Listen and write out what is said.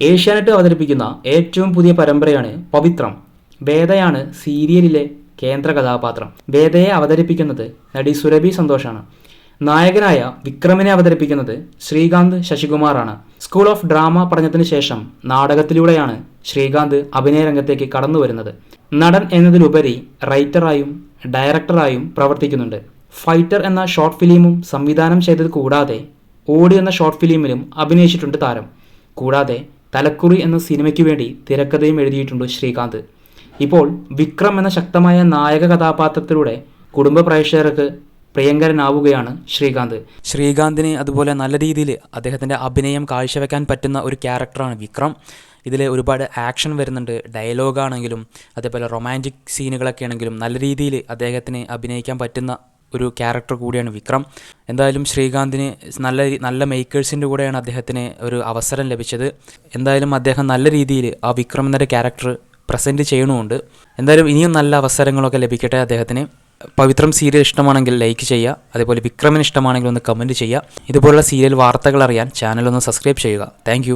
ഏഷ്യാനെറ്റ് അവതരിപ്പിക്കുന്ന ഏറ്റവും പുതിയ പരമ്പരയാണ് പവിത്രം. വേദയാണ് സീരിയലിലെ കേന്ദ്ര കഥാപാത്രം. വേദയെ അവതരിപ്പിക്കുന്നത് നടി സുരഭി സന്തോഷാണ്. നായകനായ വിക്രമിനെ അവതരിപ്പിക്കുന്നത് ശ്രീകാന്ത് ശശികുമാറാണ്. സ്കൂൾ ഓഫ് ഡ്രാമ പഠനത്തിന് ശേഷം നാടകത്തിലൂടെയാണ് ശ്രീകാന്ത് അഭിനയ രംഗത്തേക്ക് കടന്നു വരുന്നത്. നടൻ എന്നതിലുപരി റൈറ്ററായും ഡയറക്ടറായും പ്രവർത്തിക്കുന്നുണ്ട്. ഫൈറ്റർ എന്ന ഷോർട്ട് ഫിലിമും സംവിധാനം ചെയ്തത് കൂടാതെ ഓടി എന്ന ഷോർട്ട് ഫിലിമിലും അഭിനയിച്ചിട്ടുണ്ട് താരം. കൂടാതെ തലക്കുറി എന്ന സിനിമയ്ക്ക് വേണ്ടി തിരക്കഥയും എഴുതിയിട്ടുണ്ട് ശ്രീകാന്ത്. ഇപ്പോൾ വിക്രം എന്ന ശക്തമായ നായക കഥാപാത്രത്തിലൂടെ കുടുംബ പ്രേക്ഷകർക്ക് പ്രിയങ്കരനാവുകയാണ് ശ്രീകാന്ത്. ശ്രീകാന്തിന് അതുപോലെ നല്ല രീതിയിൽ അദ്ദേഹത്തിൻ്റെ അഭിനയം കാഴ്ചവെക്കാൻ പറ്റുന്ന ഒരു ക്യാരക്ടറാണ് വിക്രം. ഇതിൽ ഒരുപാട് ആക്ഷൻ വരുന്നുണ്ട്. ഡയലോഗാണെങ്കിലും അതേപോലെ റൊമാൻറ്റിക് സീനുകളൊക്കെ ആണെങ്കിലും നല്ല രീതിയിൽ അദ്ദേഹത്തിന് അഭിനയിക്കാൻ പറ്റുന്ന ഒരു ക്യാരക്ടർ കൂടിയാണ് വിക്രം. എന്തായാലും ശ്രീകാന്തിന് നല്ല മേക്കേഴ്സിൻ്റെ കൂടെയാണ് അദ്ദേഹത്തിന് ഒരു അവസരം ലഭിച്ചത്. എന്തായാലും അദ്ദേഹം നല്ല രീതിയിൽ ആ വിക്രം എന്നൊരു ക്യാരക്ടർ പ്രസൻറ്റ് ചെയ്യണമുണ്ട്. എന്തായാലും ഇനിയും നല്ല അവസരങ്ങളൊക്കെ ലഭിക്കട്ടെ അദ്ദേഹത്തിന്. പവിത്രം സീരിയൽ ഇഷ്ടമാണെങ്കിൽ ലൈക്ക് ചെയ്യുക. അതേപോലെ വിക്രമിന് ഇഷ്ടമാണെങ്കിൽ ഒന്ന് കമൻറ്റ് ചെയ്യുക. ഇതുപോലുള്ള സീരിയൽ വാർത്തകൾ അറിയാൻ ചാനലൊന്ന് സബ്സ്ക്രൈബ് ചെയ്യുക. താങ്ക്